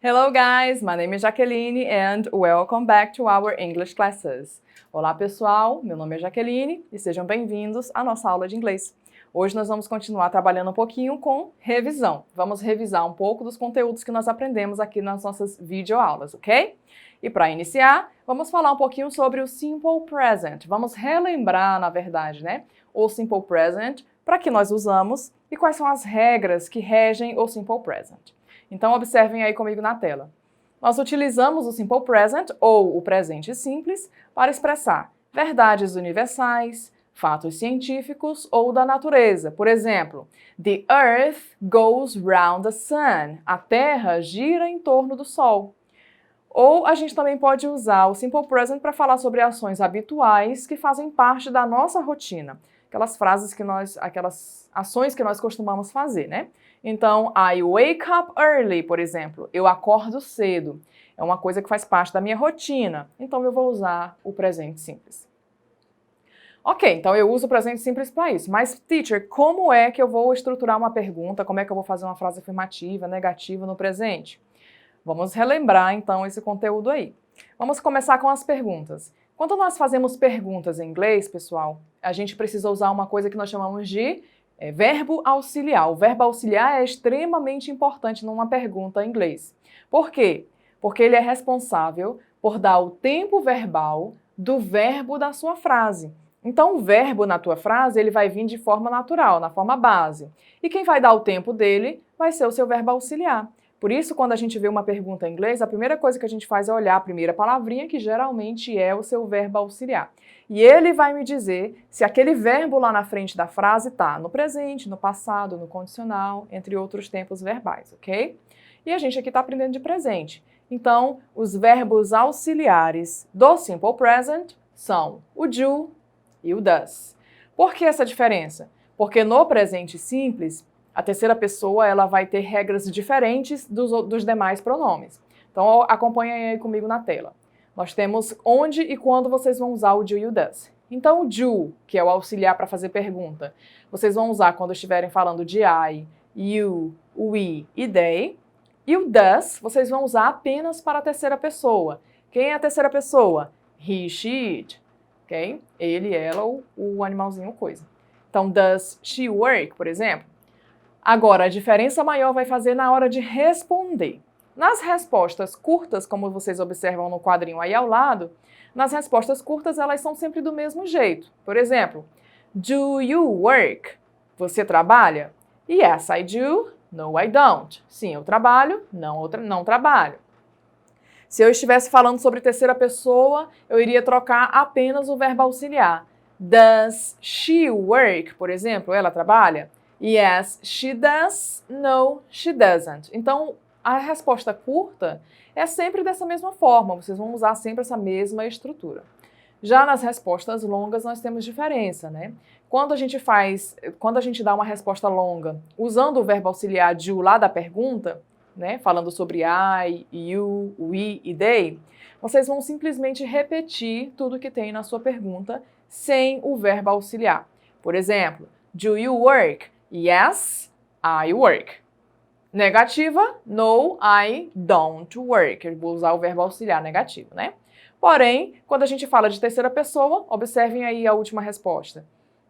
Hello guys, my name is Jaqueline and welcome back to our English classes. Olá pessoal, meu nome é Jaqueline e sejam bem-vindos à nossa aula de inglês. Hoje nós vamos continuar trabalhando um pouquinho com revisão. Vamos revisar um pouco dos conteúdos que nós aprendemos aqui nas nossas videoaulas, ok? E para iniciar, vamos falar um pouquinho sobre o Simple Present. Vamos relembrar, na verdade, né, o Simple Present, para que nós usamos e quais são as regras que regem o Simple Present. Então, observem aí comigo na tela. Nós utilizamos o Simple Present, ou o presente simples, para expressar verdades universais, fatos científicos ou da natureza. Por exemplo, The Earth goes round the sun. A Terra gira em torno do Sol. Ou a gente também pode usar o Simple Present para falar sobre ações habituais que fazem parte da nossa rotina. Aquelas ações que nós costumamos fazer, né? Então, I wake up early, por exemplo. Eu acordo cedo. É uma coisa que faz parte da minha rotina. Então, eu vou usar o presente simples. Ok, então eu uso o presente simples para isso. Mas, teacher, como é que eu vou estruturar uma pergunta? Como é que eu vou fazer uma frase afirmativa, negativa no presente? Vamos relembrar, então, esse conteúdo aí. Vamos começar com as perguntas. Quando nós fazemos perguntas em inglês, pessoal, a gente precisa usar uma coisa que nós chamamos de verbo auxiliar. O verbo auxiliar é extremamente importante numa pergunta em inglês. Por quê? Porque ele é responsável por dar o tempo verbal do verbo da sua frase. Então, o verbo na tua frase, ele vai vir de forma natural, na forma base. E quem vai dar o tempo dele vai ser o seu verbo auxiliar. Por isso, quando a gente vê uma pergunta em inglês, a primeira coisa que a gente faz é olhar a primeira palavrinha, que geralmente é o seu verbo auxiliar. E ele vai me dizer se aquele verbo lá na frente da frase está no presente, no passado, no condicional, entre outros tempos verbais, ok? E a gente aqui está aprendendo de presente. Então, os verbos auxiliares do Simple Present são o do e o does. Por que essa diferença? Porque no presente simples, a terceira pessoa ela vai ter regras diferentes dos demais pronomes. Então, acompanhem aí comigo na tela. Nós temos onde e quando vocês vão usar o do e o does. Então, o do, que é o auxiliar para fazer pergunta, vocês vão usar quando estiverem falando de I, you, we e they. E o does, vocês vão usar apenas para a terceira pessoa. Quem é a terceira pessoa? He, she, it. Ok? Ele, ela, o animalzinho, coisa. Então, does she work, por exemplo? Agora, a diferença maior vai fazer na hora de responder. Nas respostas curtas, como vocês observam no quadrinho aí ao lado, nas respostas curtas elas são sempre do mesmo jeito. Por exemplo, do you work? Você trabalha? Yes, I do. No, I don't. Sim, eu trabalho. Não trabalho. Se eu estivesse falando sobre terceira pessoa, eu iria trocar apenas o verbo auxiliar. Does she work? Por exemplo, ela trabalha? Yes, she does. No, she doesn't. Então, a resposta curta é sempre dessa mesma forma. Vocês vão usar sempre essa mesma estrutura. Já nas respostas longas, nós temos diferença, né? Quando a gente dá uma resposta longa usando o verbo auxiliar do lá da pergunta, né? Falando sobre I, you, we e they, vocês vão simplesmente repetir tudo que tem na sua pergunta sem o verbo auxiliar. Por exemplo, do you work? Yes, I work. Negativa, no, I don't work. Eu vou usar o verbo auxiliar negativo, né? Porém, quando a gente fala de terceira pessoa, observem aí a última resposta.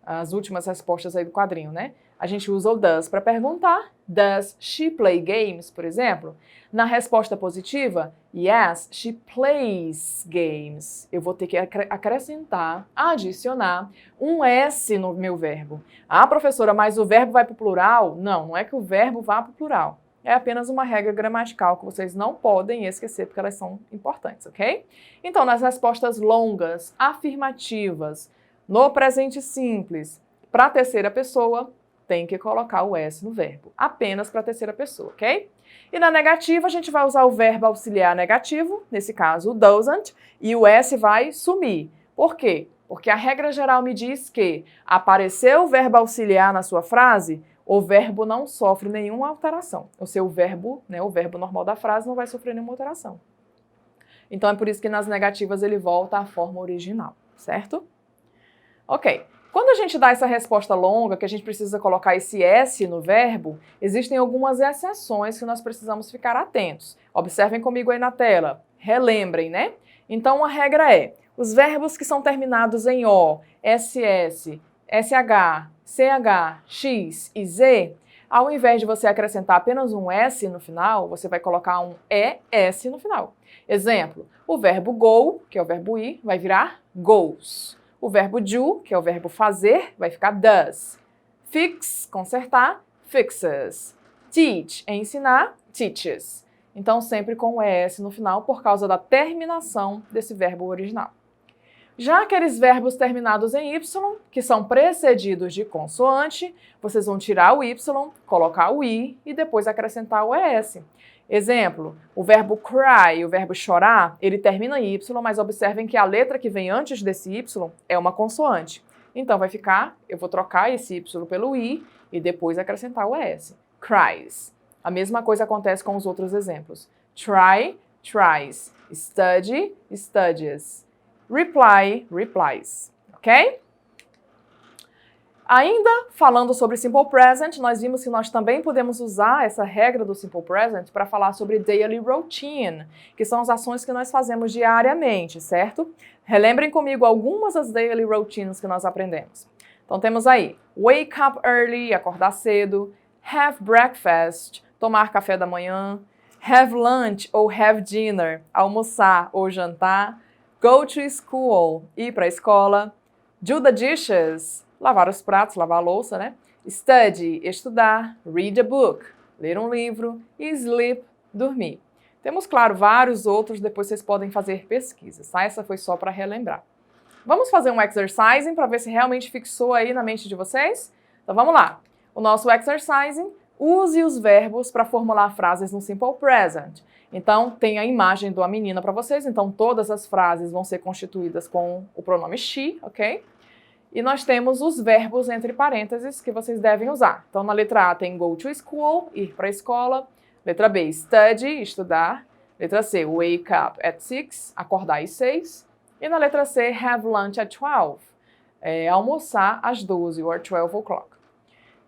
As últimas respostas aí do quadrinho, né? A gente usa o does para perguntar. Does she play games, por exemplo? Na resposta positiva, yes, she plays games. Eu vou ter que acrescentar, adicionar um S no meu verbo. Ah, professora, mas o verbo vai para o plural? Não, não é que o verbo vá para o plural. É apenas uma regra gramatical que vocês não podem esquecer porque elas são importantes, ok? Então, nas respostas longas, afirmativas, no presente simples, para a terceira pessoa, tem que colocar o S no verbo, apenas para a terceira pessoa, ok? E na negativa, a gente vai usar o verbo auxiliar negativo, nesse caso o doesn't, e o S vai sumir. Por quê? Porque a regra geral me diz que apareceu o verbo auxiliar na sua frase, o verbo não sofre nenhuma alteração. O seu verbo, né, o verbo normal da frase não vai sofrer nenhuma alteração. Então é por isso que nas negativas ele volta à forma original, certo? Ok. Quando a gente dá essa resposta longa, que a gente precisa colocar esse S no verbo, existem algumas exceções que nós precisamos ficar atentos. Observem comigo aí na tela. Relembrem, né? Então, a regra é, os verbos que são terminados em O, SS, SH, CH, X e Z, ao invés de você acrescentar apenas um S no final, você vai colocar um ES no final. Exemplo, o verbo go, que é o verbo ir, vai virar goes. O verbo do, que é o verbo fazer, vai ficar does. Fix, consertar, fixes. Teach, ensinar, teaches. Então, sempre com o ES no final, por causa da terminação desse verbo original. Já aqueles verbos terminados em Y, que são precedidos de consoante, vocês vão tirar o Y, colocar o I e depois acrescentar o ES. Exemplo, o verbo cry, o verbo chorar, ele termina em Y, mas observem que a letra que vem antes desse Y é uma consoante. Então vai ficar, eu vou trocar esse Y pelo I e depois acrescentar o ES. Cries. A mesma coisa acontece com os outros exemplos. Try, tries. Study, studies. Reply, replies. Ok? Ainda falando sobre Simple Present, nós vimos que nós também podemos usar essa regra do Simple Present para falar sobre Daily Routine, que são as ações que nós fazemos diariamente, certo? Relembrem comigo algumas das Daily Routines que nós aprendemos. Então temos aí, wake up early, acordar cedo, have breakfast, tomar café da manhã, have lunch ou have dinner, almoçar ou jantar, go to school, ir para a escola, do the dishes, lavar os pratos, lavar a louça, né? Study, estudar, read a book, ler um livro e sleep, dormir. Temos, claro, vários outros, depois vocês podem fazer pesquisas, tá? Essa foi só para relembrar. Vamos fazer um exercising para ver se realmente fixou aí na mente de vocês? Então vamos lá. O nosso exercising, use os verbos para formular frases no Simple Present. Então, tem a imagem de uma menina para vocês, então todas as frases vão ser constituídas com o pronome she, ok? E nós temos os verbos entre parênteses que vocês devem usar. Então, na letra A tem go to school, ir para a escola. Letra B, study, estudar. Letra C, wake up at 6, acordar às 6. E na letra C, have lunch at 12, almoçar às 12, or 12 o'clock.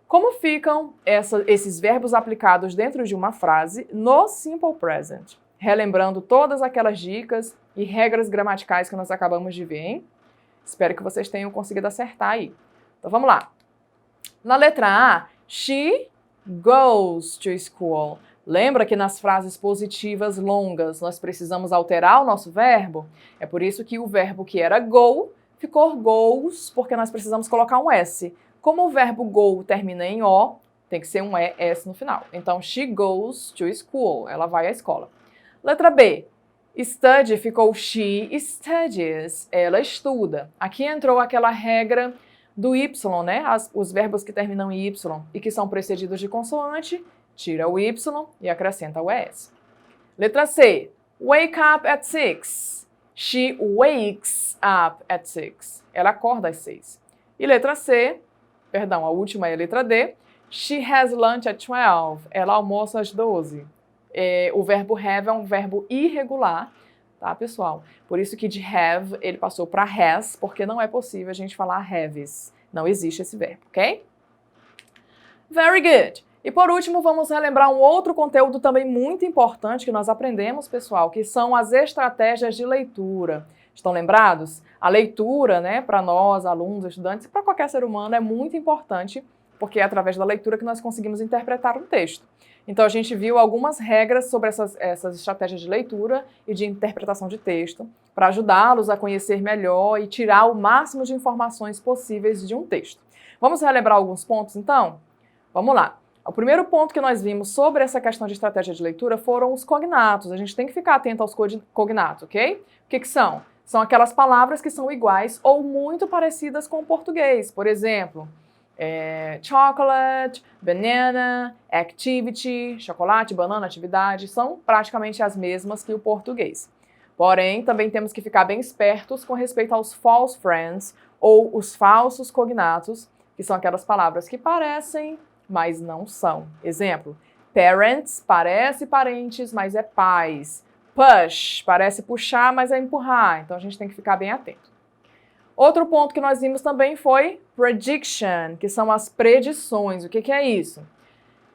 Como ficam esses verbos aplicados dentro de uma frase no Simple Present? Relembrando todas aquelas dicas e regras gramaticais que nós acabamos de ver, hein? Espero que vocês tenham conseguido acertar aí. Então vamos lá. Na letra A, she goes to school. Lembra que nas frases positivas longas nós precisamos alterar o nosso verbo? É por isso que o verbo que era go ficou goes, porque nós precisamos colocar um S. Como o verbo go termina em O, tem que ser um ES no final. Então, she goes to school. Ela vai à escola. Letra B. Study ficou she studies. Ela estuda. Aqui entrou aquela regra do Y, né? Os verbos que terminam em Y e que são precedidos de consoante, tira o Y e acrescenta o ES. Letra C. Wake up at 6. She wakes up at 6. Ela acorda às 6. E letra C, perdão, a última é a letra D. She has lunch at 12. Ela almoça às 12. O verbo have é um verbo irregular, tá, pessoal? Por isso que de have ele passou para has, porque não é possível a gente falar haves. Não existe esse verbo, ok? Very good! E por último, vamos relembrar um outro conteúdo também muito importante que nós aprendemos, pessoal, que são as estratégias de leitura. Estão lembrados? A leitura, né, para nós, alunos, estudantes, para qualquer ser humano, é muito importante, porque é através da leitura que nós conseguimos interpretar um texto. Então, a gente viu algumas regras sobre essas estratégias de leitura e de interpretação de texto, para ajudá-los a conhecer melhor e tirar o máximo de informações possíveis de um texto. Vamos relembrar alguns pontos, então? Vamos lá. O primeiro ponto que nós vimos sobre essa questão de estratégia de leitura foram os cognatos. A gente tem que ficar atento aos cognatos, ok? O que são? São aquelas palavras que são iguais ou muito parecidas com o português. Por exemplo, chocolate, banana, activity, chocolate, banana, atividade, são praticamente as mesmas que o português. Porém, também temos que ficar bem espertos com respeito aos false friends ou os falsos cognatos, que são aquelas palavras que parecem, mas não são. Exemplo, parents parece parentes, mas é pais. Push parece puxar, mas é empurrar. Então a gente tem que ficar bem atento. Outro ponto que nós vimos também foi Prediction, que são as predições. O que é isso?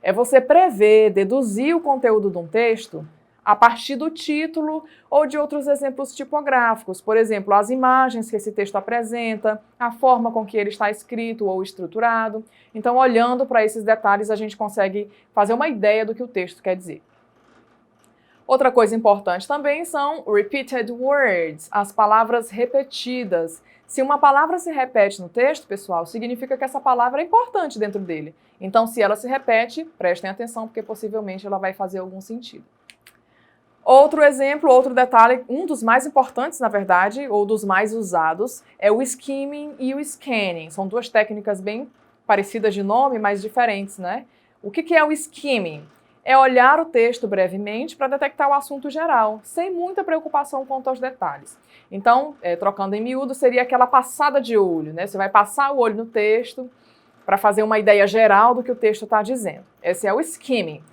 É você prever, deduzir o conteúdo de um texto a partir do título ou de outros exemplos tipográficos. Por exemplo, as imagens que esse texto apresenta, a forma com que ele está escrito ou estruturado. Então, olhando para esses detalhes, a gente consegue fazer uma ideia do que o texto quer dizer. Outra coisa importante também são repeated words, as palavras repetidas. Se uma palavra se repete no texto, pessoal, significa que essa palavra é importante dentro dele. Então, se ela se repete, prestem atenção, porque possivelmente ela vai fazer algum sentido. Outro exemplo, outro detalhe, um dos mais importantes, na verdade, ou dos mais usados, é o skimming e o scanning. São duas técnicas bem parecidas de nome, mas diferentes, né? O que é o skimming? É olhar o texto brevemente para detectar o assunto geral, sem muita preocupação quanto aos detalhes. Então, trocando em miúdo, seria aquela passada de olho, né? Você vai passar o olho no texto para fazer uma ideia geral do que o texto está dizendo. Esse é o skimming.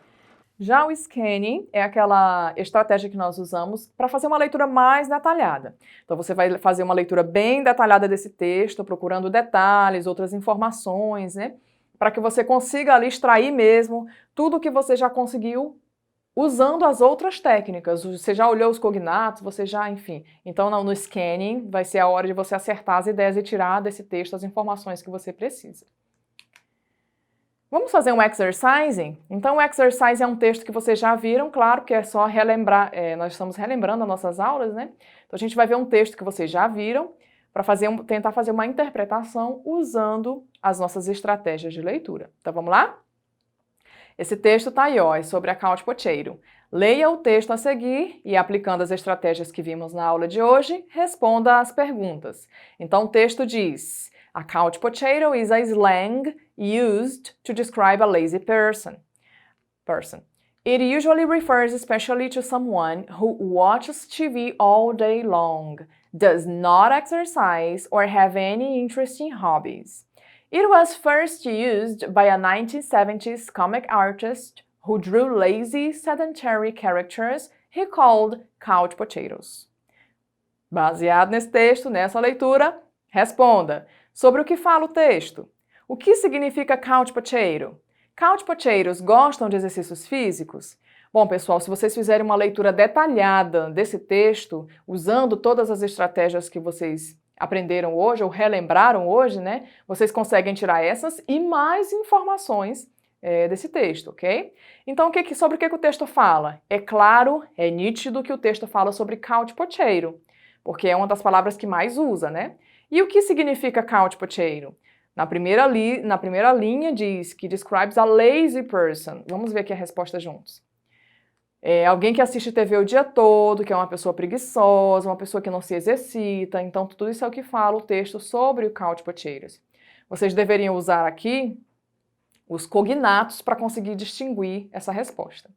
Já o scanning é aquela estratégia que nós usamos para fazer uma leitura mais detalhada. Então, você vai fazer uma leitura bem detalhada desse texto, procurando detalhes, outras informações, né? Para que você consiga ali extrair mesmo tudo o que você já conseguiu usando as outras técnicas. Você já olhou os cognatos, você já, enfim. Então, no scanning, vai ser a hora de você acertar as ideias e tirar desse texto as informações que você precisa. Vamos fazer um exercise? Então, o exercise é um texto que vocês já viram, claro que é só relembrar, nós estamos relembrando as nossas aulas, né? Então, a gente vai ver um texto que vocês já viram, para tentar fazer uma interpretação usando as nossas estratégias de leitura. Então, vamos lá? Esse texto está aí, ó, é sobre a couch potato. Leia o texto a seguir e, aplicando as estratégias que vimos na aula de hoje, responda às perguntas. Então, o texto diz: a couch potato is a slang used to describe a lazy person. It usually refers especially to someone who watches TV all day long, does not exercise or have any interesting hobbies. It was first used by a 1970s comic artist who drew lazy, sedentary characters he called couch potatoes. Baseado nesse texto, nessa leitura, responda. Sobre o que fala o texto? O que significa couch potato? Couch potatoes gostam de exercícios físicos? Bom, pessoal, se vocês fizerem uma leitura detalhada desse texto, usando todas as estratégias que vocês aprenderam hoje ou relembraram hoje, né? Vocês conseguem tirar essas e mais informações desse texto, ok? Então, sobre o que o texto fala? É claro, é nítido que o texto fala sobre couch potato, porque é uma das palavras que mais usa, né? E o que significa couch potato? Na primeira linha diz que describes a lazy person. Vamos ver aqui a resposta juntos. É alguém que assiste TV o dia todo, que é uma pessoa preguiçosa, uma pessoa que não se exercita. Então, tudo isso é o que fala o texto sobre o couch potatoes. Vocês deveriam usar aqui os cognatos para conseguir distinguir essa resposta.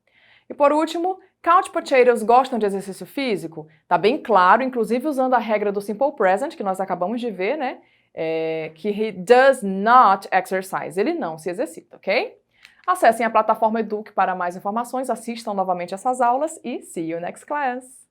E por último, couch potatoes gostam de exercício físico? Tá bem claro, inclusive usando a regra do simple present, que nós acabamos de ver, né? Que he does not exercise. Ele não se exercita, ok? Acessem a plataforma Eduque para mais informações, assistam novamente essas aulas e see you next class!